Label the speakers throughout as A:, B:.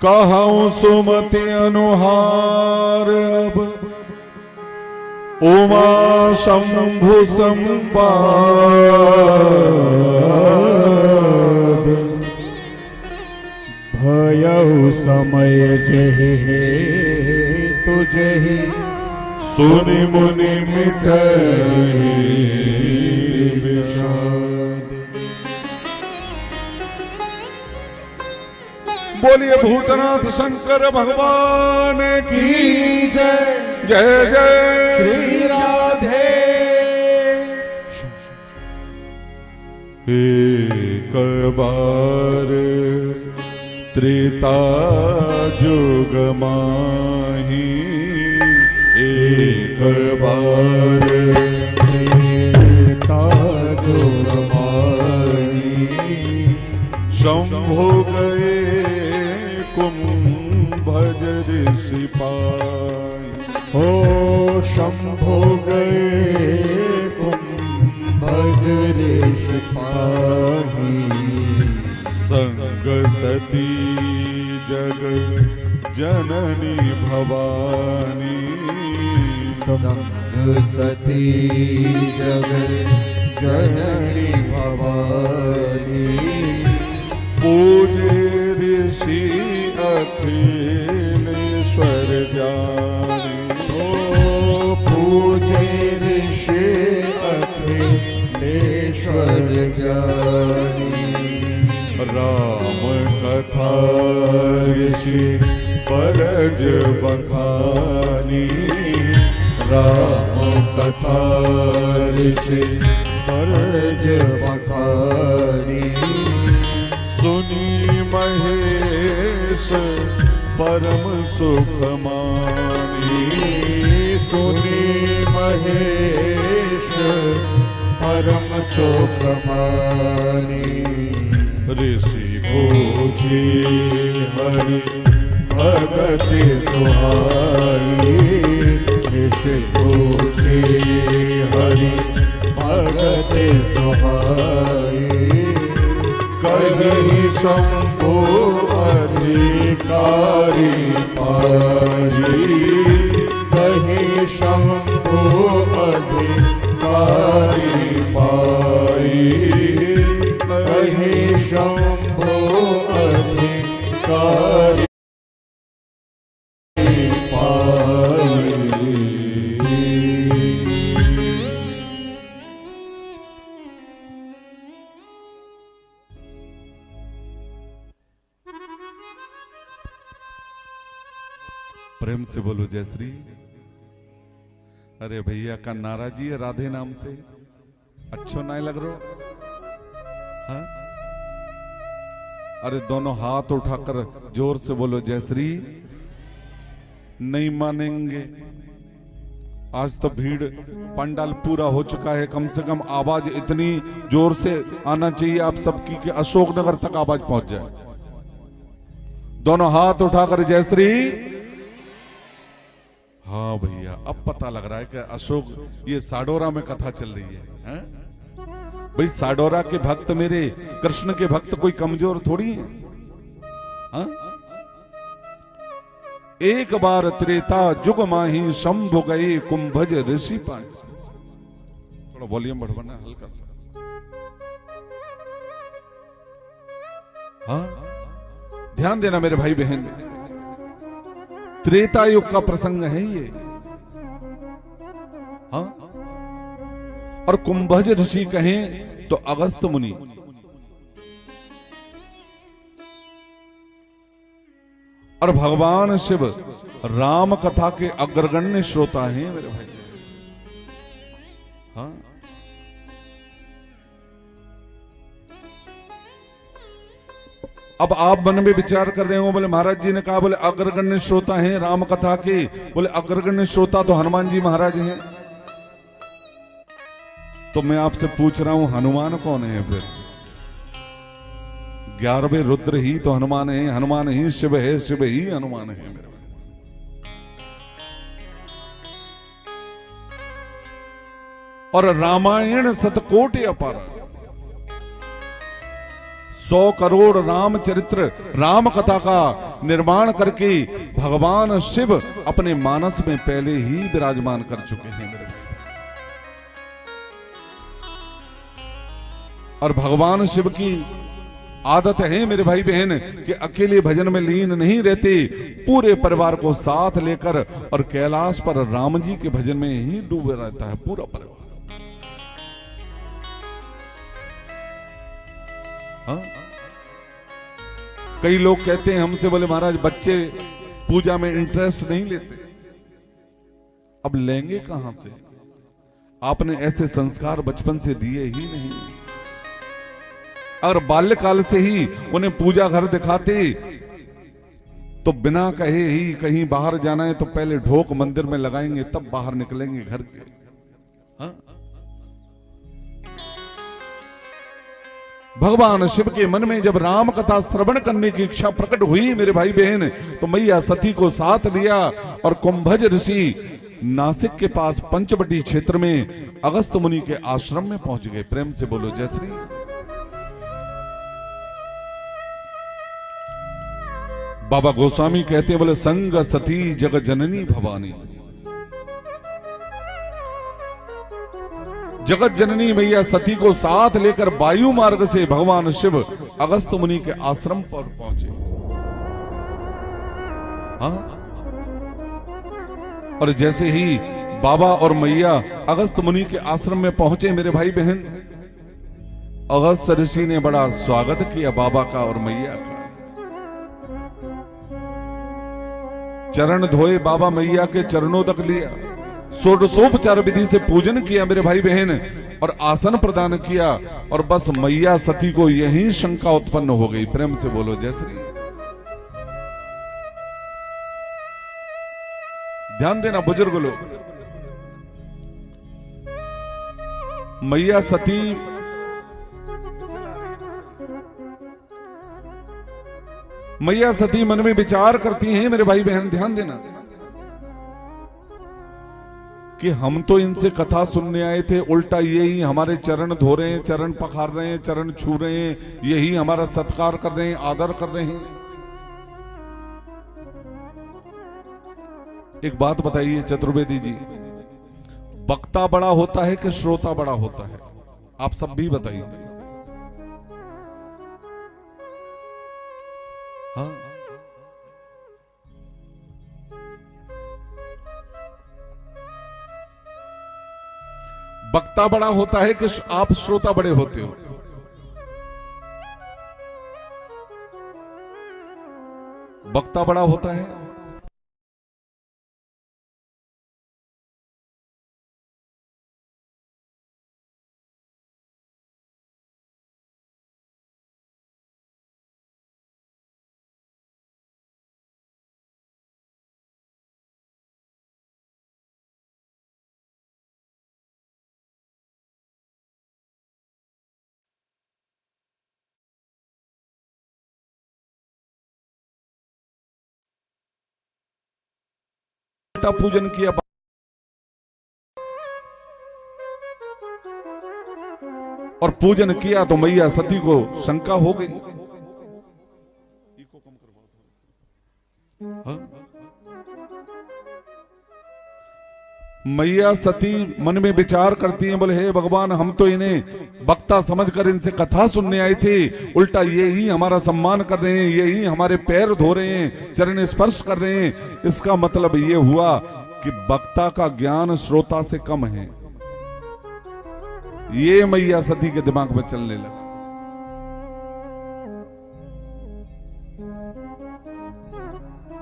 A: कहूं सुमति अनुहार अब उमा शंभु संवाद
B: भयउ समय जहे तुझे
A: सुनि मुनि मिटहि विषाद। बोलिए भूतनाथ शंकर भगवान की
B: जय।
A: जय जय
B: श्री राधे।
A: एक बार त्रेता जुग माही एक बार
B: त्रेता जुग माही
A: शंभु गए कुंभज ऋषि पाई।
B: हो शंभु गए कुंभज ऋषि पाही
A: संग सती जग जननी भवानी
B: संग सती जग जननी भवानी
A: पूजे ऋषि अखिलेश्वर जानी।
B: ओ पूजे ऋषि अखिलेश्वर जानी
A: राम कथा ऋषि परज बखानी
B: राम कथा ऋषि परज बखानी
A: सुनी महेश परम सुख मानी
B: सुनी महेश परम सुख मानी
A: ऋषि पूछे हरि
B: भगति सुहाई ऋषि पूछे हरि भगति सुहाई
A: कहीं शंभु
B: अधिकारी पारी कहीं शंभु अधिकारी पाई कहीं शंभु अधिकारी
A: प्रेम से बोलो जय श्री। अरे भैया का नाराजी है राधे नाम से अच्छो नहीं लग रहा। हाँ? अरे दोनों हाथ उठाकर जोर से बोलो जय श्री। नहीं मानेंगे। आज तो भीड़ पंडाल पूरा हो चुका है, कम से कम आवाज इतनी जोर से आना चाहिए आप सबकी कि अशोकनगर तक आवाज पहुंच जाए। दोनों हाथ उठाकर जय श्री। हाँ भैया अब पता लग रहा है कि अशोक ये साडोरा में कथा चल रही है। भाई साडोरा के भक्त मेरे कृष्ण के भक्त कोई कमजोर थोड़ी है। हा? एक बार त्रेता जुग माही शंभु गए कुंभज ऋषि पाए। थोड़ा वॉल्यूम बढ़वाना हल्का सा। हाँ ध्यान देना मेरे भाई बहन, त्रेता युग का प्रसंग है ये। हाँ? और कुंभज ऋषि कहें तो अगस्त मुनि। और भगवान शिव राम कथा के अग्रगण्य श्रोता हैं मेरे भाई। हाँ? अब आप मन में विचार कर रहे हो, बोले महाराज जी ने कहा बोले अग्रगण्य श्रोता हैं राम कथा के, बोले अग्रगण्य श्रोता तो हनुमान जी महाराज हैं। तो मैं आपसे पूछ रहा हूं हनुमान कौन है फिर? 11वें रुद्र ही तो हनुमान है, हनुमान ही शिव है, शिव ही हनुमान है मेरे। और रामायण सतकोटि अपार, 100 करोड़ रामचरित्र राम कथा का निर्माण करके भगवान शिव अपने मानस में पहले ही विराजमान कर चुके हैं मेरे भाई। और भगवान शिव की आदत है मेरे भाई बहन कि अकेले भजन में लीन नहीं रहते, पूरे परिवार को साथ लेकर और कैलाश पर राम जी के भजन में ही डूबे रहता है पूरा परिवार। हाँ? कई लोग कहते हैं हमसे, बोले महाराज बच्चे पूजा में इंटरेस्ट नहीं लेते। अब लेंगे कहां से? आपने ऐसे संस्कार बचपन से दिए ही नहीं। अगर बाल्यकाल से ही उन्हें पूजा घर दिखाते तो बिना कहे ही कहीं बाहर जाना है तो पहले ढोक मंदिर में लगाएंगे, तब बाहर निकलेंगे घर के। हाँ? भगवान शिव के मन में जब राम कथा श्रवण करने की इच्छा प्रकट हुई मेरे भाई बहन, तो मैया सती को साथ लिया और कुंभज ऋषि नासिक के पास पंचवटी क्षेत्र में अगस्त मुनि के आश्रम में पहुंच गए। प्रेम से बोलो जय श्री। बाबा गोस्वामी कहते हैं, बोले संग सती जग जननी भवानी, जगत जननी मैया सती को साथ लेकर वायु मार्ग से भगवान शिव अगस्त मुनि के आश्रम पर पहुंचे। हाँ? और जैसे ही बाबा और मैया अगस्त मुनि के आश्रम में पहुंचे मेरे भाई बहन, अगस्त ऋषि ने बड़ा स्वागत किया बाबा का और मैया का। चरण धोए बाबा मैया के चरणों तक लिया, षोडशोपचार विधि से पूजन किया मेरे भाई बहन, और आसन प्रदान किया। और बस मैया सती को यही शंका उत्पन्न हो गई। प्रेम से बोलो जय श्री। ध्यान देना बुजुर्ग लोग, मैया सती मन में विचार करती हैं मेरे भाई बहन, ध्यान देना कि हम तो इनसे कथा सुनने आए थे, उल्टा यही हमारे चरण धो रहे हैं, चरण पखार रहे हैं, चरण छू रहे हैं, यही हमारा सत्कार कर रहे हैं, आदर कर रहे हैं। एक बात बताइए चतुर्वेदी जी, वक्ता बड़ा होता है कि श्रोता बड़ा होता है? आप सब भी बताइए। हाँ? वक्ता बड़ा होता है कि आप श्रोता बड़े होते हो? वक्ता बड़ा होता है। पूजन किया और पूजन किया तो मैया सती को शंका हो गई। हाँ? मैया सती मन में विचार करती हैं, बोले हे भगवान, हम तो इन्हें वक्ता समझकर इनसे कथा सुनने आए थे, उल्टा ये ही हमारा सम्मान कर रहे हैं, ये ही हमारे पैर धो रहे हैं, चरण स्पर्श कर रहे हैं। इसका मतलब ये हुआ कि वक्ता का ज्ञान श्रोता से कम है। ये मैया सती के दिमाग में चलने लगा।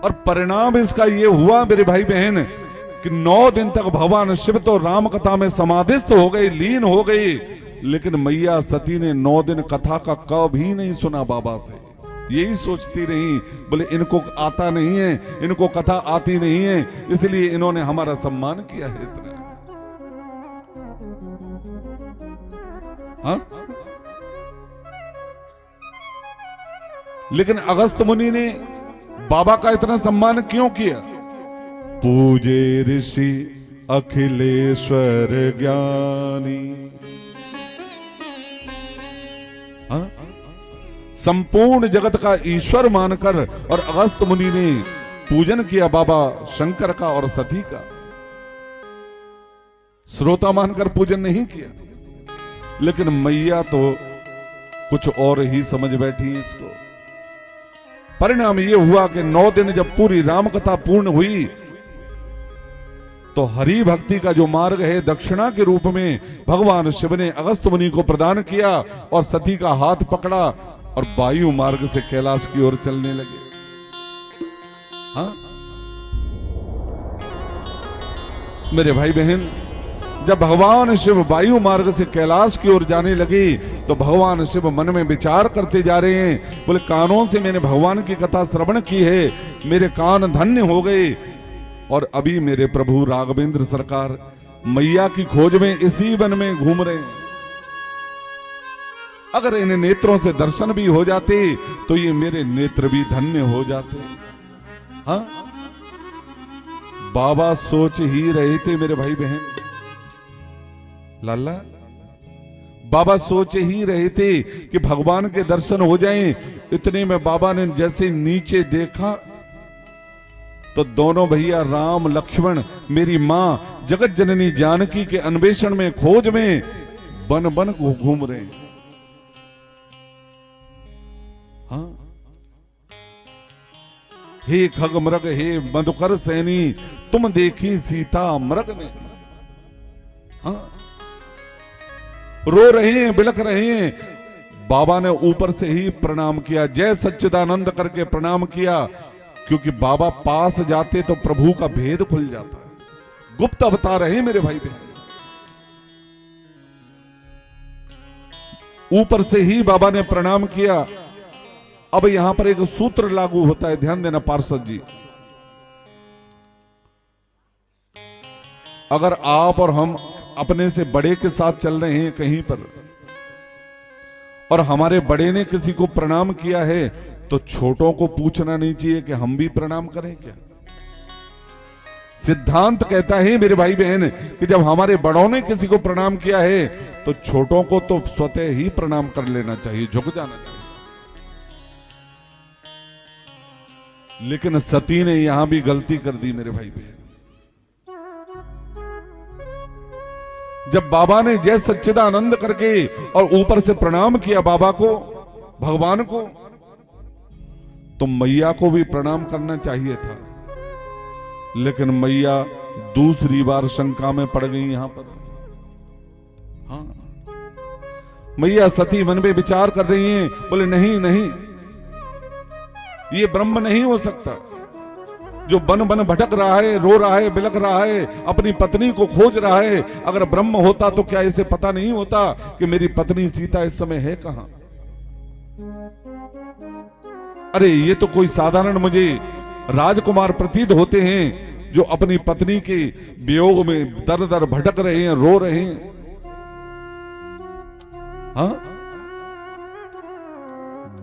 A: और परिणाम इसका ये हुआ मेरे भाई बहन कि 9 दिन तक भगवान शिव तो राम कथा में समाधिस्थ हो गए, लीन हो गए, लेकिन मैया सती ने 9 दिन कथा का कभी नहीं सुना बाबा से। यही सोचती रही, बोले इनको आता नहीं है, इनको कथा आती नहीं है, इसलिए इन्होंने हमारा सम्मान किया है इतना। हाँ? लेकिन अगस्त मुनि ने बाबा का इतना सम्मान क्यों किया? पूजे ऋषि अखिलेश्वर ज्ञानी। हाँ? संपूर्ण जगत का ईश्वर मानकर और अगस्त मुनि ने पूजन किया बाबा शंकर का और सती का। श्रोता मानकर पूजन नहीं किया, लेकिन मैया तो कुछ और ही समझ बैठी इसको। परिणाम ये हुआ कि 9 दिन जब पूरी राम कथा पूर्ण हुई तो हरि भक्ति का जो मार्ग है दक्षिणा के रूप में भगवान शिव ने अगस्त मुनि को प्रदान किया और सती का हाथ पकड़ा और वायु मार्ग से कैलाश की ओर चलने लगे। हाँ मेरे भाई बहन, जब भगवान शिव वायु मार्ग से कैलाश की ओर जाने लगे तो भगवान शिव मन में विचार करते जा रहे हैं। बोले कानों से मैंने भगवान की कथा श्रवण की है, मेरे कान धन्य हो गए, और अभी मेरे प्रभु राघवेंद्र सरकार मैया की खोज में इसी वन में घूम रहे हैं। अगर इन नेत्रों से दर्शन भी हो जाते तो ये मेरे नेत्र भी धन्य हो जाते। हाँ बाबा सोच ही रहे थे मेरे भाई बहन, लाला बाबा सोच ही रहे थे कि भगवान के दर्शन हो जाएं। इतने में बाबा ने जैसे नीचे देखा तो दोनों भैया राम लक्ष्मण मेरी मां जगत जननी जानकी के अन्वेषण में खोज में बन बन को घूम रहे हैं। हाँ हे खग मृग हे मधुकर सैनी तुम देखी सीता मृग ने। हाँ रो रहे हैं बिलख रहे हैं। बाबा ने ऊपर से ही प्रणाम किया, जय सच्चिदानंद करके प्रणाम किया, क्योंकि बाबा पास जाते तो प्रभु का भेद खुल जाता है। गुप्त अवतार है मेरे भाई बहन। ऊपर से ही बाबा ने प्रणाम किया। अब यहां पर एक सूत्र लागू होता है, ध्यान देना पार्षद जी। अगर आप और हम अपने से बड़े के साथ चल रहे हैं कहीं पर और हमारे बड़े ने किसी को प्रणाम किया है तो छोटों को पूछना नहीं चाहिए कि हम भी प्रणाम करें क्या। सिद्धांत कहता है मेरे भाई बहन कि जब हमारे बड़ों ने किसी को प्रणाम किया है तो छोटों को तो स्वतः ही प्रणाम कर लेना चाहिए, झुक जाना चाहिए। लेकिन सती ने यहां भी गलती कर दी मेरे भाई बहन। जब बाबा ने जय सच्चिदानंद करके और ऊपर से प्रणाम किया बाबा को, भगवान को, तो मैया को भी प्रणाम करना चाहिए था। लेकिन मैया दूसरी बार शंका में पड़ गई यहां पर। हाँ मैया सती मन में विचार कर रही हैं, बोले नहीं नहीं ये ब्रह्म नहीं हो सकता। जो बन बन भटक रहा है, रो रहा है, बिलख रहा है, अपनी पत्नी को खोज रहा है, अगर ब्रह्म होता तो क्या इसे पता नहीं होता कि मेरी पत्नी सीता इस समय है कहां। अरे ये तो कोई साधारण मुझे राजकुमार प्रतीत होते हैं जो अपनी पत्नी के वियोग में दर दर भटक रहे हैं, रो रहे हैं। हाँ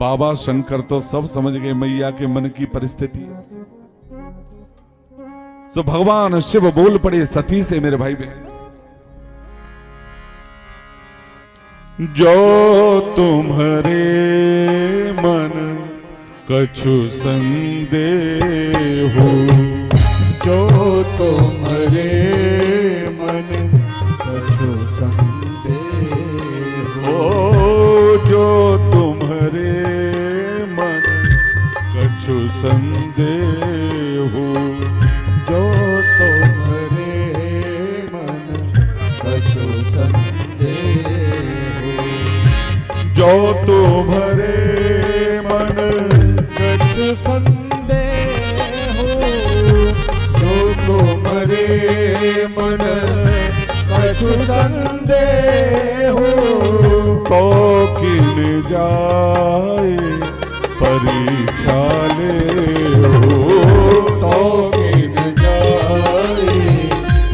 A: बाबा शंकर तो सब समझ गए मैया के मन की परिस्थिति। सो भगवान शिव बोल पड़े सती से मेरे भाई बहन, जो तुम्हारे मन कछु संदेह हो,
B: जो तुम्हारे मन कछु संदेह हो,
A: जो तुम्हारे मन कछु संदेह हो,
B: जो तुम्हारे मन कछु संदेह हो,
A: जो तुम्हारे मन
B: कछु संदेह हो, जो तुम्हारे मन कछु संदेह हो,
A: तो किन जाए परीक्षा ले हो,
B: तो किन जाए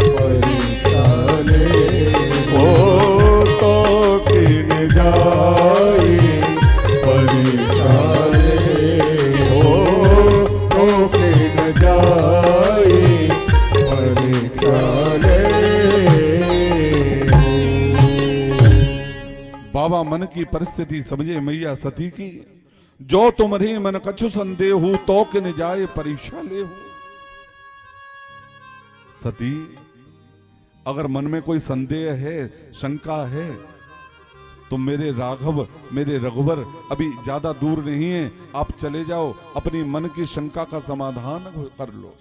B: परीक्षा ले
A: हो, तो किन जाए
B: परीक्षा ले हो, तो किन जाए परीक्षा ले।
A: बाबा मन की परिस्थिति समझे मैया सती की जो तुम्हारी मन कछु संदेह तो किन जाए परीक्षा ले। सती, अगर मन में कोई संदेह है, शंका है, तो मेरे राघव, मेरे रघुवर अभी ज्यादा दूर नहीं है। आप चले जाओ, अपनी मन की शंका का समाधान कर लो।